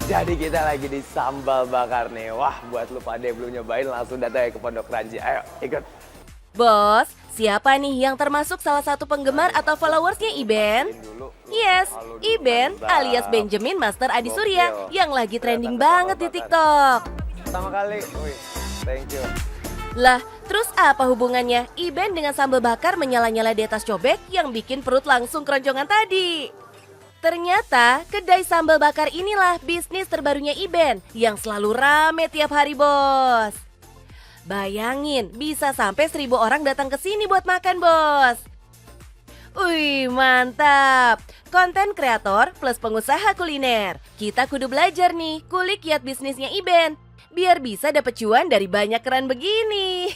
Jadi kita lagi di sambal bakar nih. Wah, buat lu pada yang belum nyobain langsung datang ya ke Pondok Ranji. Ayo, ikut. Bos, siapa nih yang termasuk salah satu penggemar atau followersnya Iben? Yes, Iben alias Benjamin Master Adi Surya yang lagi trending banget di TikTok. Pertama kali, wih, thank you. Lah, terus apa hubungannya Iben dengan sambal bakar menyala-nyala di atas cobek yang bikin perut langsung keroncongan tadi? Ternyata kedai sambal bakar inilah bisnis terbarunya Iben yang selalu rame tiap hari, bos. Bayangin, bisa sampai 1.000 orang datang ke sini buat makan, bos. Wih, mantap. Konten kreator plus pengusaha kuliner. Kita kudu belajar nih, kulik kiat bisnisnya Iben. Biar bisa dapet cuan dari banyak keran begini.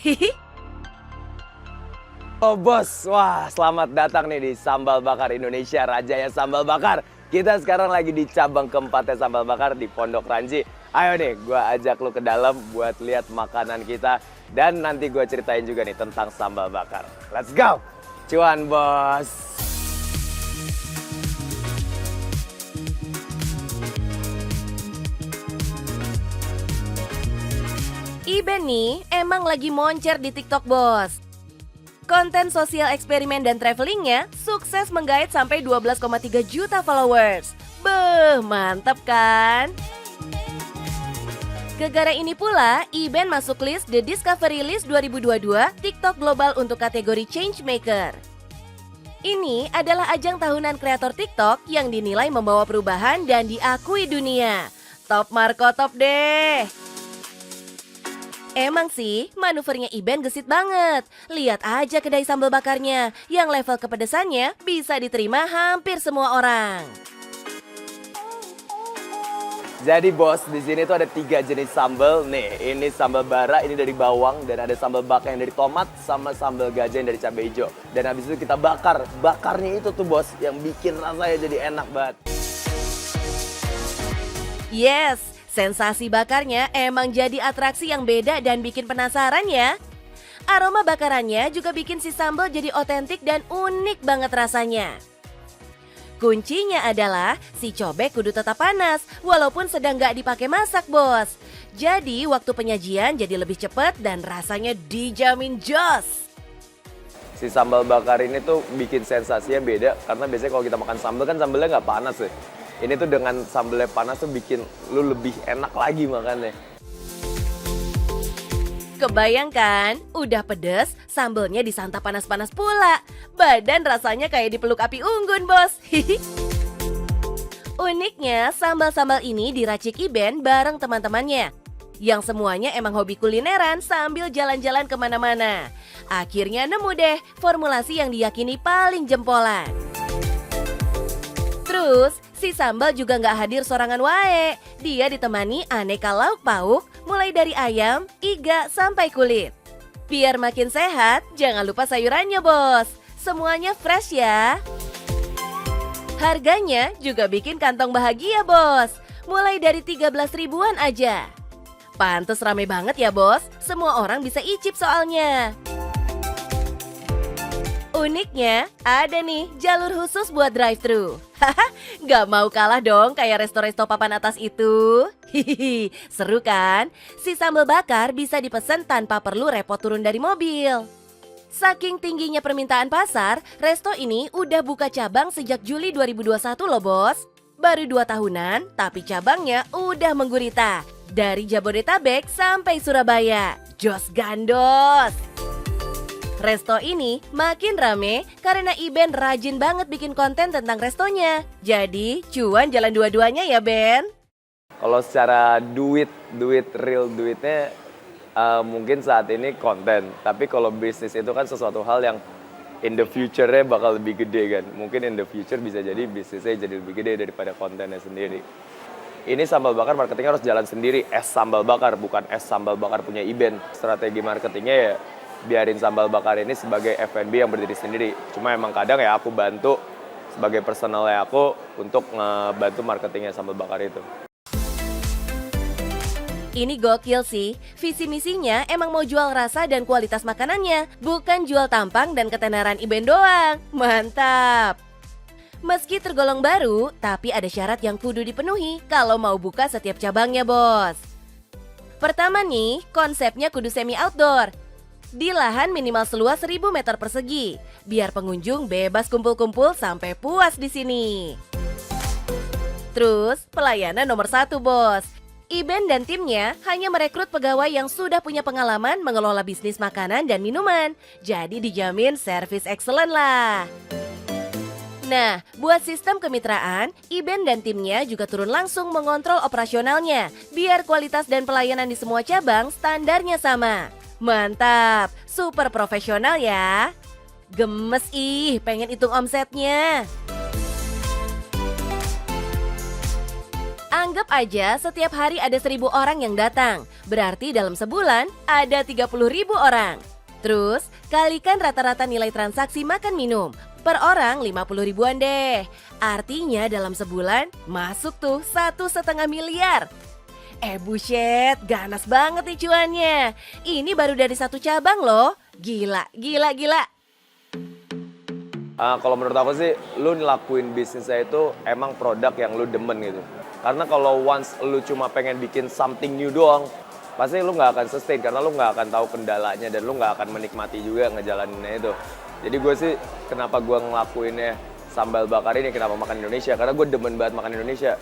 Oh bos, wah selamat datang nih di Sambal Bakar Indonesia, Rajanya Sambal Bakar. Kita sekarang lagi di cabang keempatnya Sambal Bakar di Pondok Ranji. Ayo nih, gue ajak lu ke dalam buat lihat makanan kita. Dan nanti gue ceritain juga nih tentang Sambal Bakar. Let's go! Cuan bos! Iben nih emang lagi moncer di TikTok, bos. Konten sosial eksperimen dan travelingnya sukses menggait sampai 12,3 juta followers. Beuh, mantap kan? Gara-gara ini pula, Iben masuk list The Discovery List 2022 TikTok Global untuk kategori Changemaker. Ini adalah ajang tahunan kreator TikTok yang dinilai membawa perubahan dan diakui dunia. Top Marco top deh! Emang sih, manuvernya Iben gesit banget. Lihat aja kedai sambal bakarnya, yang level kepedesannya bisa diterima hampir semua orang. Jadi bos, di sini tuh ada 3 jenis sambal. Nih, ini sambal bara, ini dari bawang, dan ada sambal bakar yang dari tomat, sama sambal gajah yang dari cabai hijau. Dan habis itu kita bakar. Bakarnya itu tuh bos, yang bikin rasanya jadi enak banget. Yes, sensasi bakarnya emang jadi atraksi yang beda dan bikin penasaran ya. Aroma bakarannya juga bikin si sambal jadi otentik dan unik banget rasanya. Kuncinya adalah si cobek kudu tetap panas walaupun sedang nggak dipakai masak, bos. Jadi waktu penyajian jadi lebih cepat dan rasanya dijamin jos. Si sambal bakar ini tuh bikin sensasinya beda karena biasanya kalau kita makan sambal kan sambalnya nggak panas ya. Ini tuh dengan sambalnya panas tuh bikin lu lebih enak lagi makannya. Kebayangkan, udah pedes, sambelnya disantap panas-panas pula. Badan rasanya kayak dipeluk api unggun, bos. Uniknya, sambal-sambal ini diracik Iben bareng teman-temannya. Yang semuanya emang hobi kulineran sambil jalan-jalan kemana-mana. Akhirnya nemu deh formulasi yang diyakini paling jempolan. Terus, si sambal juga nggak hadir sorangan wae. Dia ditemani aneka lauk pauk, mulai dari ayam, iga, sampai kulit. Biar makin sehat, jangan lupa sayurannya, bos. Semuanya fresh ya. Harganya juga bikin kantong bahagia, bos. Mulai dari 13 ribuan aja. Pantes rame banget ya, bos. Semua orang bisa icip soalnya. Uniknya, ada nih jalur khusus buat drive-thru. Haha, gak mau kalah dong kayak resto-resto papan atas itu. Hihihi, seru kan? Si sambal bakar bisa dipesan tanpa perlu repot turun dari mobil. Saking tingginya permintaan pasar, resto ini udah buka cabang sejak Juli 2021 loh, bos. Baru 2 tahunan, tapi cabangnya udah menggurita. Dari Jabodetabek sampai Surabaya. Jos gandos! Resto ini makin rame karena Iben rajin banget bikin konten tentang restonya. Jadi cuan jalan dua-duanya ya, Ben. Kalau secara real duitnya mungkin saat ini konten. Tapi kalau bisnis itu kan sesuatu hal yang in the future-nya bakal lebih gede kan. Mungkin in the future bisa jadi bisnisnya jadi lebih gede daripada kontennya sendiri. Ini sambal bakar marketingnya harus jalan sendiri. Es sambal bakar, bukan es sambal bakar punya Iben. Strategi marketingnya ya biarin sambal bakar ini sebagai F&B yang berdiri sendiri. Cuma emang kadang ya aku bantu sebagai personalnya aku untuk ngebantu marketingnya sambal bakar itu. Ini gokil sih, visi misinya emang mau jual rasa dan kualitas makanannya, bukan jual tampang dan ketenaran Iben doang. Mantap! Meski tergolong baru, tapi ada syarat yang kudu dipenuhi kalau mau buka setiap cabangnya, bos. Pertama nih, konsepnya kudu semi outdoor. Di lahan minimal seluas 1000 meter persegi, biar pengunjung bebas kumpul-kumpul sampai puas di sini. Terus, pelayanan nomor 1, bos. Iben dan timnya hanya merekrut pegawai yang sudah punya pengalaman mengelola bisnis makanan dan minuman. Jadi dijamin servis excellent lah. Nah, buat sistem kemitraan, Iben dan timnya juga turun langsung mengontrol operasionalnya, biar kualitas dan pelayanan di semua cabang standarnya sama. Mantap, super profesional ya. Gemes pengen hitung omsetnya. Anggap aja setiap hari ada 1000 orang yang datang, berarti dalam sebulan ada 30.000 orang. Terus, kalikan rata-rata nilai transaksi makan minum. Per orang 50 ribuan deh. Artinya dalam sebulan masuk tuh 1,5 miliar. Buset, ganas banget nih cuannya. Ini baru dari 1 cabang loh. Gila. Kalau menurut aku sih, lu ngelakuin bisnisnya itu emang produk yang lu demen gitu. Karena kalau once lu cuma pengen bikin something new doang, pasti lu nggak akan sustain karena lu nggak akan tahu kendalanya dan lu nggak akan menikmati juga ngejalaninnya itu. Jadi gue sih kenapa gue ngelakuinnya sambal bakar ini, kenapa makan Indonesia, karena gue demen banget makan Indonesia.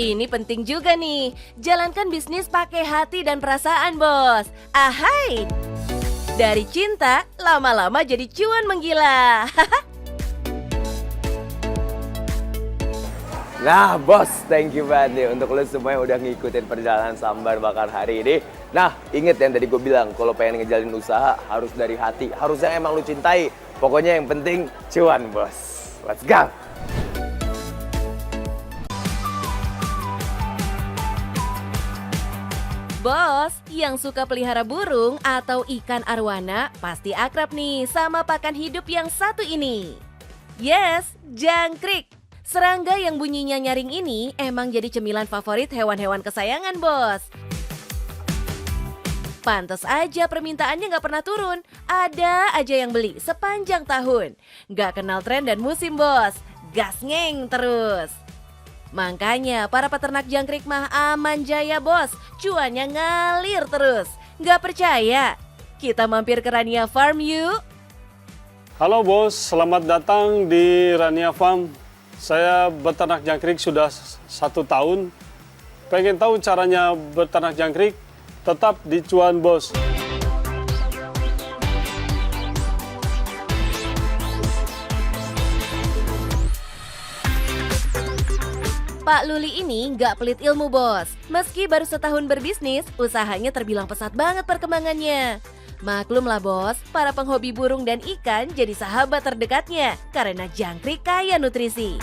Ini penting juga nih, jalankan bisnis pakai hati dan perasaan, bos. Ahai! Dari cinta, lama-lama jadi cuan menggila. Nah bos, thank you banget nih untuk lo semua yang udah ngikutin perjalanan sambar bakar hari ini. Nah, inget yang tadi gue bilang, kalau pengen ngejalin usaha harus dari hati, harus yang emang lu cintai. Pokoknya yang penting cuan bos. Let's go! Bos, yang suka pelihara burung atau ikan arwana pasti akrab nih sama pakan hidup yang satu ini. Yes, jangkrik. Serangga yang bunyinya nyaring ini emang jadi cemilan favorit hewan-hewan kesayangan, bos. Pantes aja permintaannya nggak pernah turun. Ada aja yang beli sepanjang tahun. Nggak kenal tren dan musim, bos. Gas ngeng terus. Makanya para peternak jangkrik mah aman jaya, bos. Cuannya ngalir terus. Nggak percaya? Kita mampir ke Rania Farm yuk. Halo bos, selamat datang di Rania Farm. Saya beternak jangkrik sudah 1 tahun. Pengen tahu caranya beternak jangkrik? Tetap di Cuan Bos. Pak Luli ini nggak pelit ilmu, bos. Meski baru setahun berbisnis, usahanya terbilang pesat banget perkembangannya. Maklum lah bos, para penghobi burung dan ikan jadi sahabat terdekatnya karena jangkrik kaya nutrisi.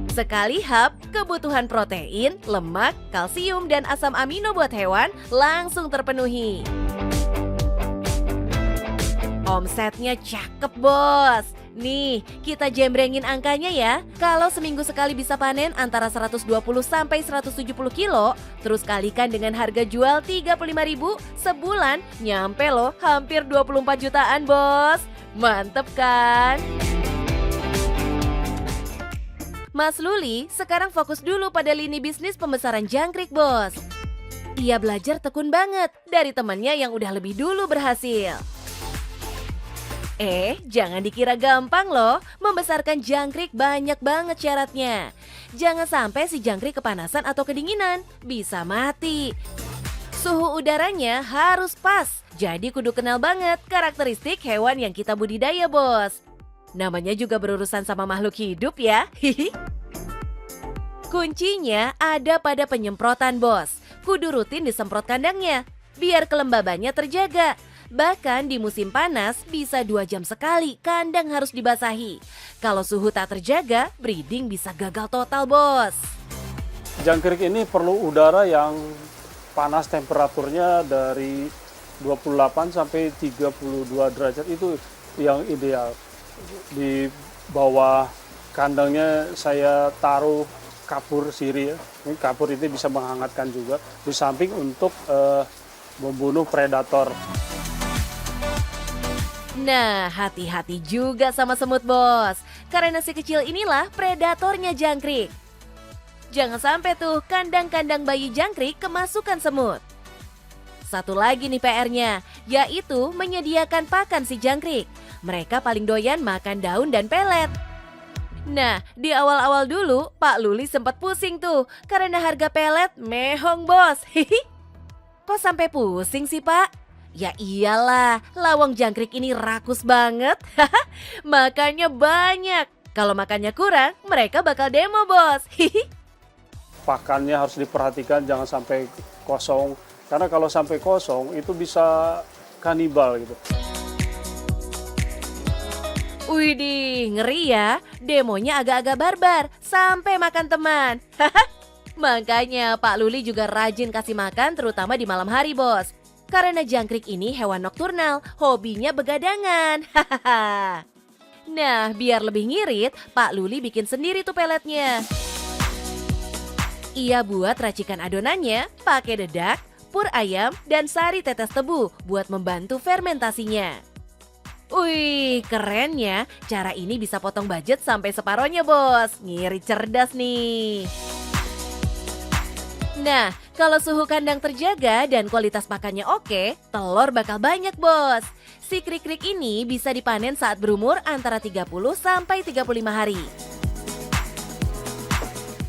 Sekali hap, kebutuhan protein, lemak, kalsium, dan asam amino buat hewan langsung terpenuhi. Omsetnya cakep bos. Nih, kita jembrengin angkanya ya. Kalau seminggu sekali bisa panen antara 120 sampai 170 kilo, terus kalikan dengan harga jual 35.000, sebulan nyampe loh hampir 24 jutaan, bos. Mantep kan? Mas Luli sekarang fokus dulu pada lini bisnis pembesaran jangkrik, bos. Ia belajar tekun banget dari temannya yang udah lebih dulu berhasil. Jangan dikira gampang loh, membesarkan jangkrik banyak banget syaratnya. Jangan sampai si jangkrik kepanasan atau kedinginan, bisa mati. Suhu udaranya harus pas, jadi kudu kenal banget karakteristik hewan yang kita budidaya, bos. Namanya juga berurusan sama makhluk hidup ya. Kuncinya ada pada penyemprotan, bos. Kudu rutin disemprot kandangnya, biar kelembabannya terjaga. Bahkan di musim panas bisa 2 jam sekali kandang harus dibasahi. Kalau suhu tak terjaga, breeding bisa gagal total, bos. Jangkrik ini perlu udara yang panas, temperaturnya dari 28 sampai 32 derajat, itu yang ideal. Di bawah kandangnya saya taruh kapur sirih ya. Ini kapur itu bisa menghangatkan juga. Di samping untuk membunuh predator. Nah, hati-hati juga sama semut bos, karena si kecil inilah predatornya jangkrik. Jangan sampai tuh kandang-kandang bayi jangkrik kemasukan semut. Satu lagi nih PR-nya, yaitu menyediakan pakan si jangkrik. Mereka paling doyan makan daun dan pelet. Nah, di awal-awal dulu Pak Luli sempat pusing tuh karena harga pelet mehong bos. Kok sampai pusing sih Pak? Ya iyalah, lawang jangkrik ini rakus banget. Makannya banyak. Kalau makannya kurang, mereka bakal demo bos. Pakannya harus diperhatikan jangan sampai kosong. Karena kalau sampai kosong itu bisa kanibal gitu. Widih, ngeri ya. Demonya agak-agak barbar, sampai makan teman. Makanya Pak Luli juga rajin kasih makan terutama di malam hari bos. Karena jangkrik ini hewan nokturnal, hobinya begadangan. Nah, biar lebih ngirit, Pak Luli bikin sendiri tuh peletnya. Ia buat racikan adonannya pakai dedak, pur ayam, dan sari tetes tebu buat membantu fermentasinya. Wih, keren ya. Cara ini bisa potong budget sampai separohnya bos. Ngirit cerdas nih. Nah, kalau suhu kandang terjaga dan kualitas pakannya oke, telur bakal banyak bos. Si krik-krik ini bisa dipanen saat berumur antara 30 sampai 35 hari.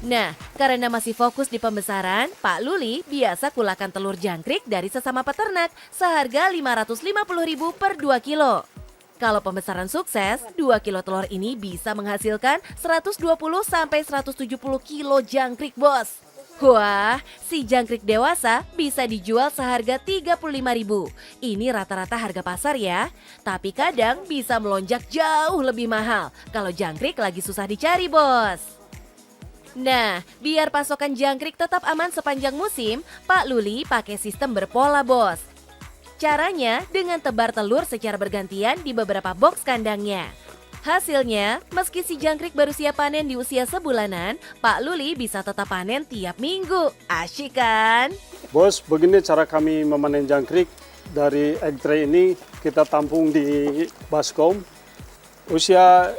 Nah, karena masih fokus di pembesaran, Pak Luli biasa kulakan telur jangkrik dari sesama peternak seharga Rp550.000 per 2 kilo. Kalau pembesaran sukses, 2 kilo telur ini bisa menghasilkan 120 sampai 170 kilo jangkrik bos. Wah, si jangkrik dewasa bisa dijual seharga Rp35.000. Ini rata-rata harga pasar ya. Tapi kadang bisa melonjak jauh lebih mahal kalau jangkrik lagi susah dicari bos. Nah, biar pasokan jangkrik tetap aman sepanjang musim, Pak Luli pakai sistem berpola bos. Caranya dengan tebar telur secara bergantian di beberapa box kandangnya. Hasilnya, meski si jangkrik baru siap panen di usia sebulanan, Pak Luli bisa tetap panen tiap minggu. Asyik kan? Bos, begini cara kami memanen jangkrik. Dari egg tray ini kita tampung di baskom. Usia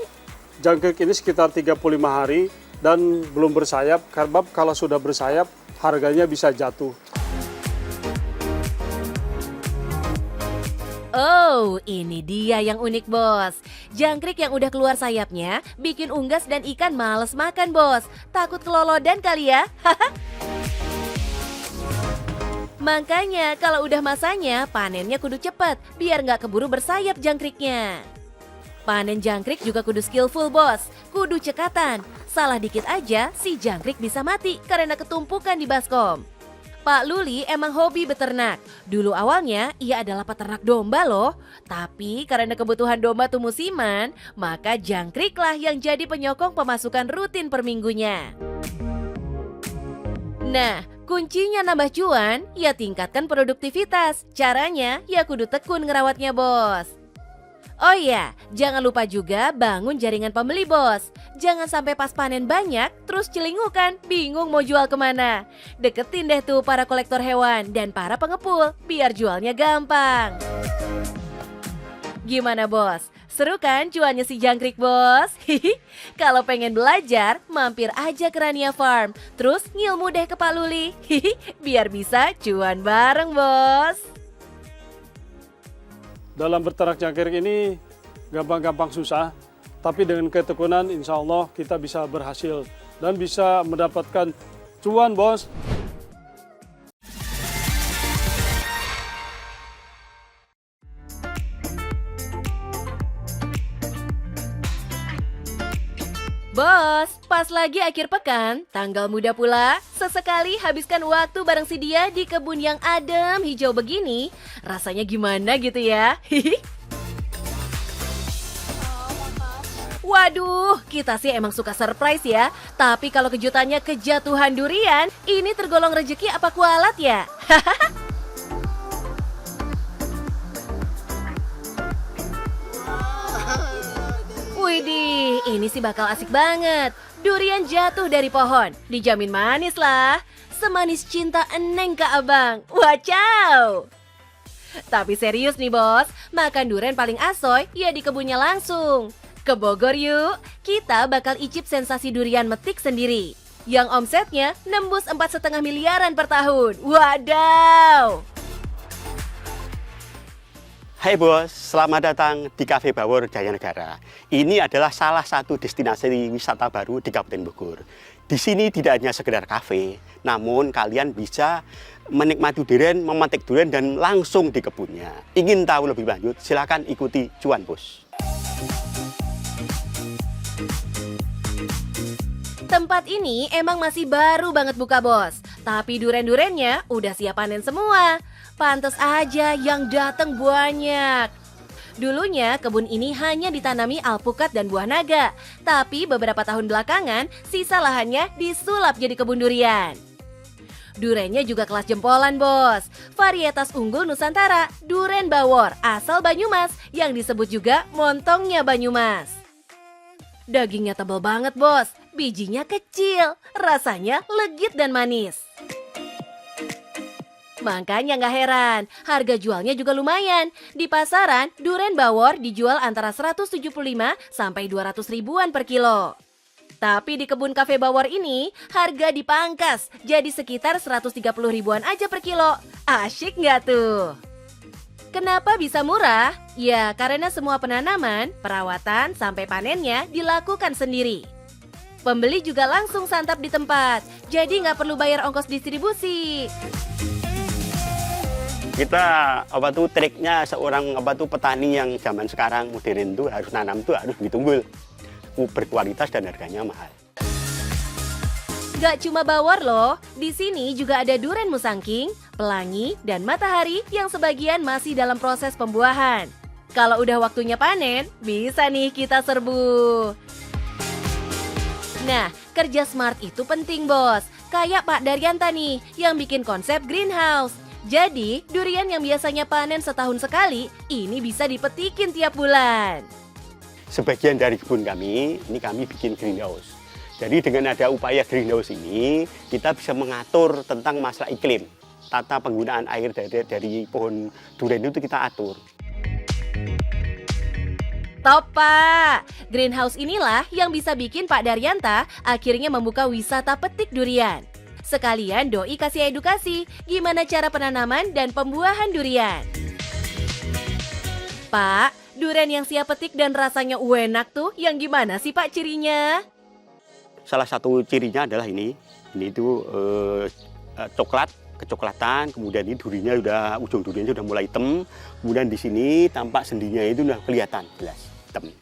jangkrik ini sekitar 35 hari dan belum bersayap. Karena kalau sudah bersayap, harganya bisa jatuh. Oh, ini dia yang unik bos. Jangkrik yang udah keluar sayapnya bikin unggas dan ikan males makan bos. Takut kelolodan kali ya? Makanya kalau udah masanya panennya kudu cepet biar nggak keburu bersayap jangkriknya. Panen jangkrik juga kudu skillful bos, kudu cekatan. Salah dikit aja si jangkrik bisa mati karena ketumpukan di baskom. Pak Luli emang hobi beternak. Dulu awalnya ia adalah peternak domba loh. Tapi karena kebutuhan domba tuh musiman, maka jangkriklah yang jadi penyokong pemasukan rutin per minggunya. Nah, kuncinya nambah cuan, ya tingkatkan produktivitas. Caranya ya kudu tekun ngerawatnya bos. Oh iya, jangan lupa juga bangun jaringan pembeli bos. Jangan sampai pas panen banyak, terus celingukan, bingung mau jual kemana. Deketin deh tuh para kolektor hewan dan para pengepul, biar jualnya gampang. Gimana bos? Seru kan cuannya si jangkrik bos? Kalau pengen belajar, mampir aja ke Rania Farm. Terus ngilmu deh ke Pak Luli. Biar bisa cuan bareng bos. Dalam berternak jangkrik ini gampang-gampang susah, tapi dengan ketekunan insya Allah kita bisa berhasil dan bisa mendapatkan cuan bos. Bos, pas lagi akhir pekan, tanggal muda pula, sesekali habiskan waktu bareng si dia di kebun yang adem hijau begini. Rasanya gimana gitu ya? Waduh, kita sih emang suka surprise ya. Tapi kalau kejutannya kejatuhan durian, ini tergolong rezeki apa kualat ya? Widih, ini sih bakal asik banget. Durian jatuh dari pohon, dijamin manis lah. Semanis cinta eneng ke abang. Wacaw. Tapi serius nih bos, makan durian paling asoy ya di kebunnya langsung. Ke Bogor yuk, kita bakal icip sensasi durian metik sendiri. Yang omsetnya nembus 4,5 miliaran per tahun. Wadaw! Hai bos, selamat datang di Cafe Bawor Jayanegara. Ini adalah salah satu destinasi wisata baru di Kabupaten Bogor. Di sini tidak hanya sekedar kafe, namun kalian bisa menikmati durian, memetik durian dan langsung di kebunnya. Ingin tahu lebih lanjut, silakan ikuti cuan bos. Tempat ini emang masih baru banget buka bos, tapi durian-duriannya udah siap panen semua. Pantes aja yang datang banyak. Dulunya kebun ini hanya ditanami alpukat dan buah naga, tapi beberapa tahun belakangan sisa lahannya disulap jadi kebun durian. Duriannya juga kelas jempolan bos, varietas unggul Nusantara, Duren Bawor asal Banyumas yang disebut juga montongnya Banyumas. Dagingnya tebal banget bos, bijinya kecil, rasanya legit dan manis. Makanya nggak heran, harga jualnya juga lumayan. Di pasaran, Duren Bawor dijual antara 175 sampai 200 ribuan per kilo. Tapi di kebun Cafe Bawor ini, harga dipangkas jadi sekitar 130 ribuan aja per kilo. Asyik nggak tuh? Kenapa bisa murah? Ya, karena semua penanaman, perawatan, sampai panennya dilakukan sendiri. Pembeli juga langsung santap di tempat, jadi nggak perlu bayar ongkos distribusi. Kita triknya seorang petani yang zaman sekarang modern tuh harus nanam tuh harus ditunggul, berkualitas dan harganya mahal. Gak cuma Bawor loh, di sini juga ada Duren Musangking, Pelangi, dan Matahari yang sebagian masih dalam proses pembuahan. Kalau udah waktunya panen, bisa nih kita serbu. Nah, kerja smart itu penting bos, kayak Pak Daryanta nih yang bikin konsep greenhouse. Jadi, durian yang biasanya panen setahun sekali, ini bisa dipetikin tiap bulan. Sebagian dari kebun kami, ini kami bikin greenhouse. Jadi dengan ada upaya greenhouse ini, kita bisa mengatur tentang masalah iklim. Tata penggunaan air dari pohon durian itu kita atur. Top Pak! Greenhouse inilah yang bisa bikin Pak Daryanta akhirnya membuka wisata petik durian. Sekalian doi kasih edukasi gimana cara penanaman dan pembuahan durian. Pak, durian yang siap petik dan rasanya enak tuh yang gimana sih Pak cirinya? Salah satu cirinya adalah ini itu coklat, kecoklatan, kemudian ini durinya ujung durinya sudah mulai hitam, kemudian di sini tampak sendinya itu udah kelihatan jelas hitam.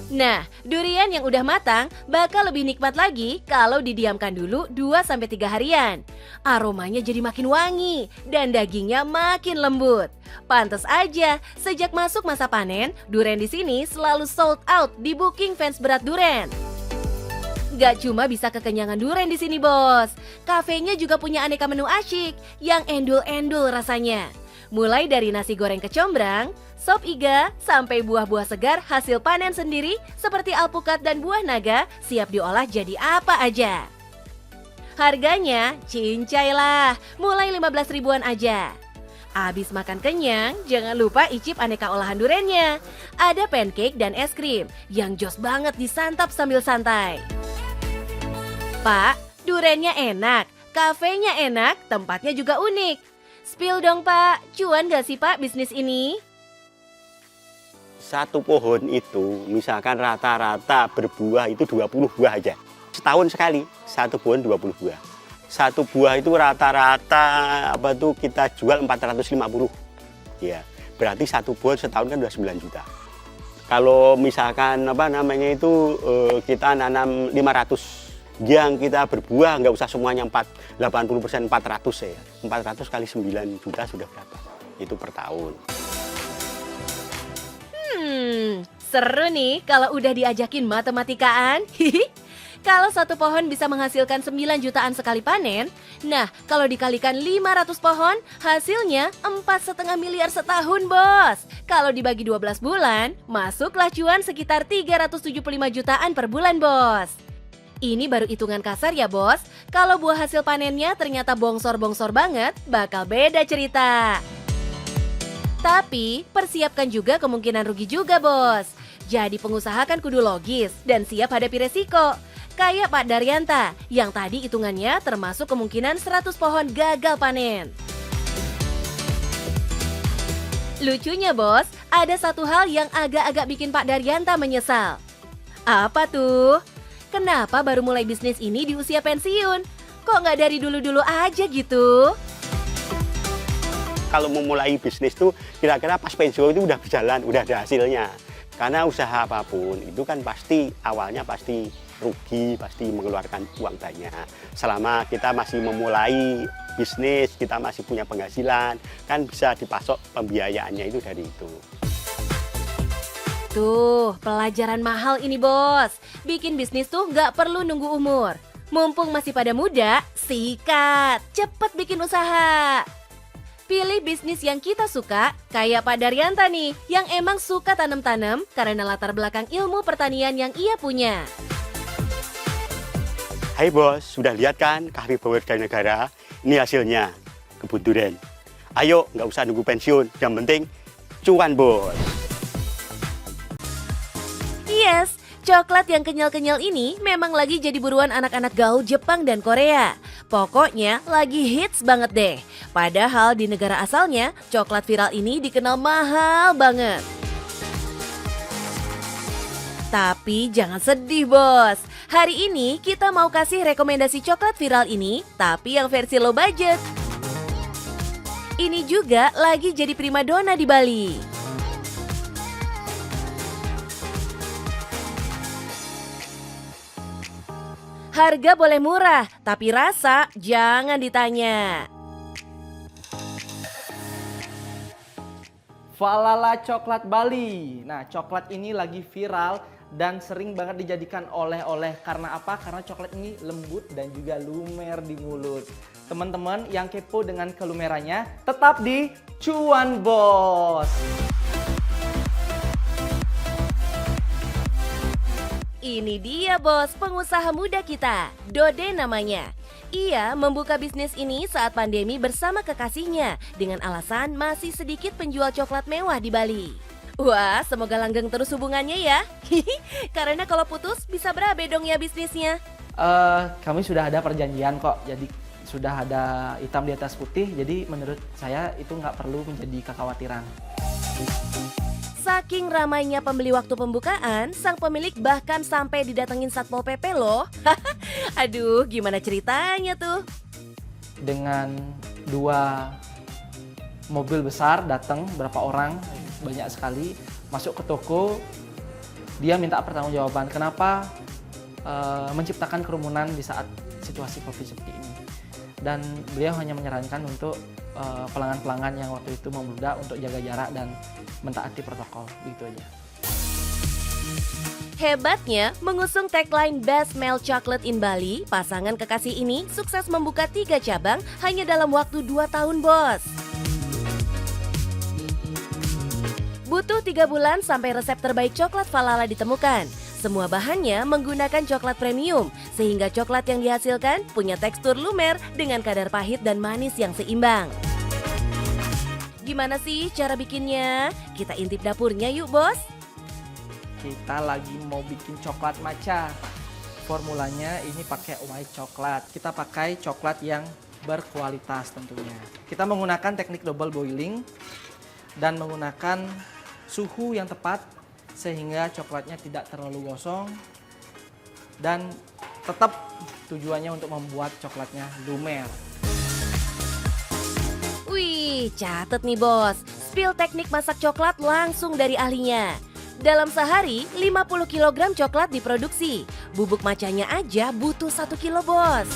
Nah, durian yang udah matang bakal lebih nikmat lagi kalau didiamkan dulu 2-3 harian. Aromanya jadi makin wangi dan dagingnya makin lembut. Pantes aja, sejak masuk masa panen, durian di sini selalu sold out di booking fans berat durian. Gak cuma bisa kekenyangan durian di sini bos, kafenya juga punya aneka menu asyik yang endul-endul rasanya. Mulai dari nasi goreng kecombrang, sop iga, sampai buah-buah segar hasil panen sendiri seperti alpukat dan buah naga siap diolah jadi apa aja. Harganya cincai lah, mulai 15 ribuan aja. Abis makan kenyang, jangan lupa icip aneka olahan duriannya. Ada pancake dan es krim yang jos banget disantap sambil santai. Pak, duriannya enak, kafenya enak, tempatnya juga unik. Spill dong Pak, cuan gak sih Pak bisnis ini? Satu pohon itu misalkan rata-rata berbuah itu 20 buah aja. Setahun sekali, satu pohon 20 buah. Satu buah itu rata-rata kita jual 450. Ya, berarti satu buah setahun kan udah 9 juta. Kalau misalkan kita nanam 500 yang kita berbuah nggak usah semuanya 80% 400 ya. 400 kali 9 juta sudah berapa? Itu per tahun. Seru nih kalau udah diajakin matematikaan. Kalau satu pohon bisa menghasilkan 9 jutaan sekali panen, nah kalau dikalikan 500 pohon, hasilnya 4,5 miliar setahun bos. Kalau dibagi 12 bulan, masuklah cuan sekitar 375 jutaan per bulan bos. Ini baru hitungan kasar ya bos. Kalau buah hasil panennya ternyata bongsor-bongsor banget, bakal beda cerita. Tapi persiapkan juga kemungkinan rugi juga bos. Jadi pengusaha kan kudu logis dan siap hadapi resiko. Kayak Pak Daryanta yang tadi hitungannya termasuk kemungkinan 100 pohon gagal panen. Lucunya bos, ada satu hal yang agak-agak bikin Pak Daryanta menyesal. Apa tuh? Kenapa baru mulai bisnis ini di usia pensiun? Kok nggak dari dulu-dulu aja gitu? Kalau memulai bisnis tuh kira-kira pas pensiun itu udah berjalan, udah ada hasilnya. Karena usaha apapun itu kan pasti awalnya pasti rugi, pasti mengeluarkan uang banyak. Selama kita masih memulai bisnis, kita masih punya penghasilan, kan bisa dipasok pembiayaannya itu dari itu. Tuh, pelajaran mahal ini bos. Bikin bisnis tuh nggak perlu nunggu umur. Mumpung masih pada muda, sikat. Cepet bikin usaha. Pilih bisnis yang kita suka, kayak Pak Daryanta nih, yang emang suka tanam-tanam karena latar belakang ilmu pertanian yang ia punya. Hai bos, sudah lihat kan Kahwi Bower dari negara? Ini hasilnya, kebun durian. Ayo, nggak usah nunggu pensiun, yang penting cuan bos. Yes, coklat yang kenyal-kenyal ini memang lagi jadi buruan anak-anak gaul Jepang dan Korea. Pokoknya lagi hits banget deh. Padahal di negara asalnya, coklat viral ini dikenal mahal banget. Tapi jangan sedih bos. Hari ini kita mau kasih rekomendasi coklat viral ini, tapi yang versi low budget. Ini juga lagi jadi primadona di Bali. Harga boleh murah, tapi rasa jangan ditanya. Falala coklat Bali. Nah, coklat ini lagi viral dan sering banget dijadikan oleh-oleh. Karena apa? Karena coklat ini lembut dan juga lumer di mulut. Teman-teman yang kepo dengan kelumerannya, tetap di Cuan Bos. Ini dia bos, pengusaha muda kita, Dode namanya. Ia membuka bisnis ini saat pandemi bersama kekasihnya dengan alasan masih sedikit penjual coklat mewah di Bali. Wah, semoga langgeng terus hubungannya ya. Karena kalau putus bisa berabe dong ya bisnisnya. Kami sudah ada perjanjian kok, jadi sudah ada hitam di atas putih. Jadi menurut saya itu nggak perlu menjadi kekhawatiran. Saking ramainya pembeli waktu pembukaan, sang pemilik bahkan sampai didatengin Satpol PP loh. Aduh, gimana ceritanya tuh? Dengan 2 mobil besar datang, berapa orang, banyak sekali, masuk ke toko, dia minta pertanggungjawaban kenapa menciptakan kerumunan di saat situasi COVID seperti ini. Dan beliau hanya menyarankan untuk pelanggan-pelanggan yang waktu itu membludak untuk jaga jarak dan mentaati protokol, begitu aja. Hebatnya, mengusung tagline Best Male Chocolate in Bali, pasangan kekasih ini sukses membuka 3 cabang hanya dalam waktu 2 tahun bos. Butuh 3 bulan sampai resep terbaik coklat Falala ditemukan. Semua bahannya menggunakan coklat premium, sehingga coklat yang dihasilkan punya tekstur lumer dengan kadar pahit dan manis yang seimbang. Gimana sih cara bikinnya? Kita intip dapurnya yuk bos. Kita lagi mau bikin coklat matcha. Formulanya ini pakai white coklat. Kita pakai coklat yang berkualitas tentunya. Kita menggunakan teknik double boiling dan menggunakan suhu yang tepat sehingga coklatnya tidak terlalu gosong dan tetap tujuannya untuk membuat coklatnya lumer. Wih, catet nih bos. Spill teknik masak coklat langsung dari ahlinya. Dalam sehari, 50 kg coklat diproduksi. Bubuk macanya aja butuh 1 kilo bos.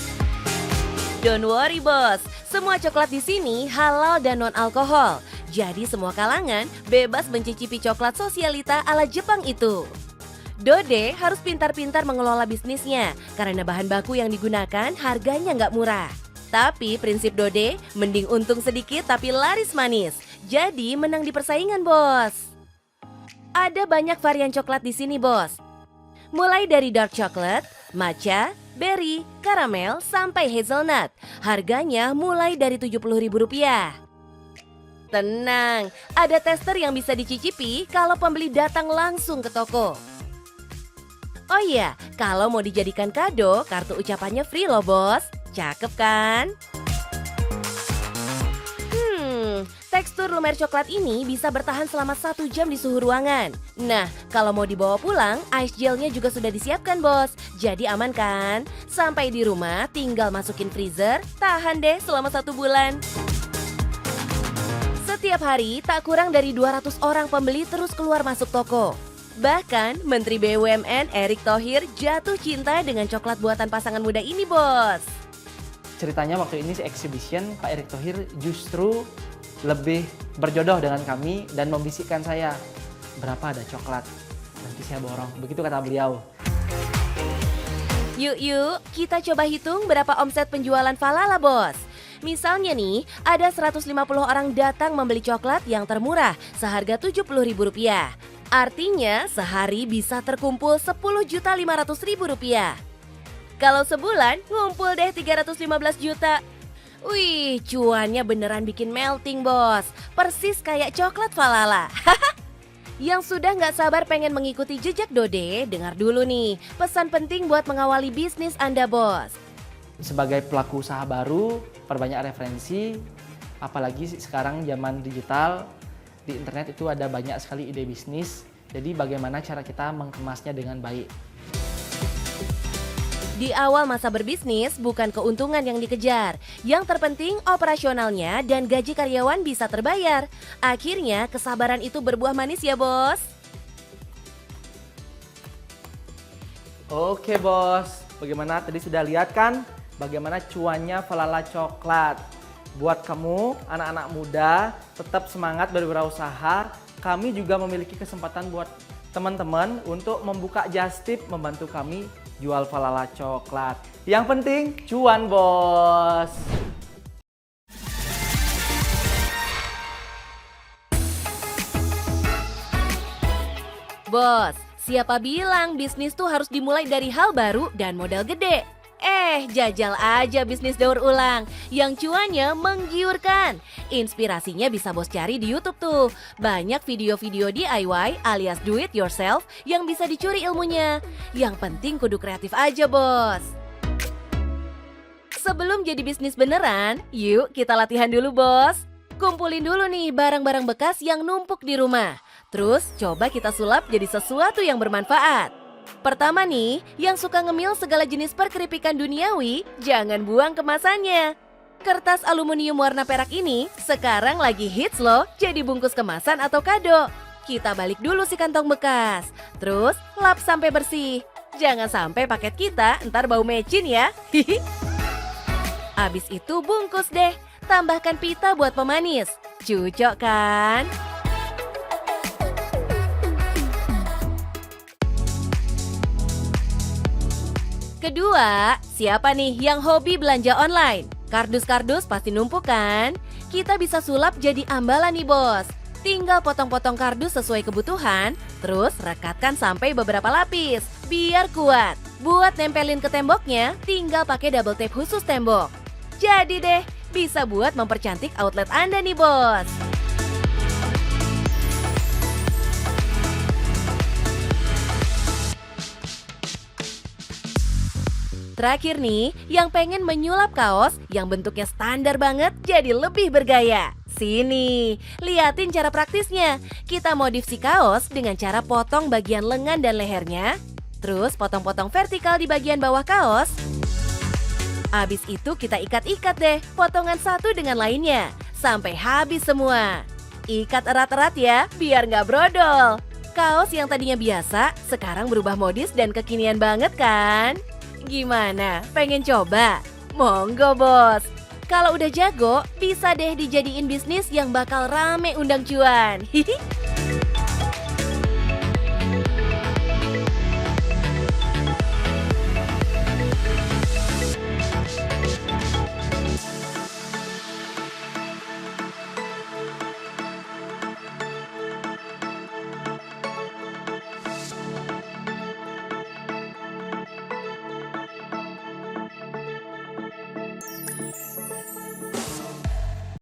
Don't worry bos, semua coklat di sini halal dan non-alkohol. Jadi semua kalangan bebas mencicipi coklat sosialita ala Jepang itu. Dode harus pintar-pintar mengelola bisnisnya karena bahan baku yang digunakan harganya nggak murah. Tapi prinsip Dode, mending untung sedikit tapi laris manis. Jadi menang di persaingan bos. Ada banyak varian coklat di sini bos. Mulai dari dark chocolate, matcha, berry, karamel, sampai hazelnut. Harganya mulai dari Rp70.000. Tenang, ada tester yang bisa dicicipi kalau pembeli datang langsung ke toko. Oh iya, kalau mau dijadikan kado, kartu ucapannya free loh bos. Cakep kan? Tekstur lumer coklat ini bisa bertahan selama 1 jam di suhu ruangan. Nah, kalau mau dibawa pulang, ice gelnya juga sudah disiapkan bos. Jadi aman kan? Sampai di rumah tinggal masukin freezer, tahan deh selama 1 bulan. Setiap hari tak kurang dari 200 orang pembeli terus keluar masuk toko. Bahkan Menteri BUMN Erick Thohir jatuh cinta dengan coklat buatan pasangan muda ini bos. Ceritanya waktu ini exhibition, Pak Erick Thohir justru lebih berjodoh dengan kami dan membisikkan saya, berapa ada coklat, nanti saya borong, begitu kata beliau. Yuk, kita coba hitung berapa omset penjualan Falala bos. Misalnya nih, ada 150 orang datang membeli coklat yang termurah seharga Rp70.000. Artinya sehari bisa terkumpul Rp10.500.000. Kalau sebulan ngumpul deh 315 juta. Wih, cuannya beneran bikin melting bos. Persis kayak coklat Falala. Yang sudah nggak sabar pengen mengikuti jejak Dode, dengar dulu nih pesan penting buat mengawali bisnis Anda bos. Sebagai pelaku usaha baru, perbanyak referensi, apalagi sekarang zaman digital, di internet itu ada banyak sekali ide bisnis. Jadi bagaimana cara kita mengemasnya dengan baik. Di awal masa berbisnis, bukan keuntungan yang dikejar. Yang terpenting operasionalnya dan gaji karyawan bisa terbayar. Akhirnya kesabaran itu berbuah manis ya bos. Oke bos, bagaimana tadi sudah lihat kan bagaimana cuannya Falala coklat. Buat kamu anak-anak muda tetap semangat berwirausaha. Kami juga memiliki kesempatan buat teman-teman untuk membuka just tip membantu kami jual Falala coklat. Yang penting cuan bos. Bos, siapa bilang bisnis tuh harus dimulai dari hal baru dan modal gede? Jajal aja bisnis daur ulang yang cuannya menggiurkan. Inspirasinya bisa bos cari di YouTube tuh. Banyak video-video DIY alias do it yourself yang bisa dicuri ilmunya. Yang penting kudu kreatif aja bos. Sebelum jadi bisnis beneran, yuk kita latihan dulu bos. Kumpulin dulu nih barang-barang bekas yang numpuk di rumah. Terus coba kita sulap jadi sesuatu yang bermanfaat. Pertama nih, yang suka ngemil segala jenis perkeripikan duniawi, jangan buang kemasannya. Kertas aluminium warna perak ini sekarang lagi hits loh jadi bungkus kemasan atau kado. Kita balik dulu si kantong bekas, terus lap sampai bersih. Jangan sampai paket kita ntar bau mecin ya. Abis itu bungkus deh, tambahkan pita buat pemanis. Cocok kan? Kedua, siapa nih yang hobi belanja online? Kardus-kardus pasti numpuk kan? Kita bisa sulap jadi ambalan nih bos. Tinggal potong-potong kardus sesuai kebutuhan, terus rekatkan sampai beberapa lapis, biar kuat. Buat nempelin ke temboknya, tinggal pakai double tape khusus tembok. Jadi deh, bisa buat mempercantik outlet Anda nih bos. Terakhir nih, yang pengen menyulap kaos yang bentuknya standar banget jadi lebih bergaya. Sini, liatin cara praktisnya. Kita modif si kaos dengan cara potong bagian lengan dan lehernya, terus potong-potong vertikal di bagian bawah kaos. Abis itu kita ikat-ikat deh potongan satu dengan lainnya, sampai habis semua. Ikat erat-erat ya, biar nggak brodol. Kaos yang tadinya biasa, sekarang berubah modis dan kekinian banget kan? Gimana? Pengen coba? Monggo bos. Kalau udah jago, bisa deh dijadiin bisnis yang bakal rame undang cuan. Hihi.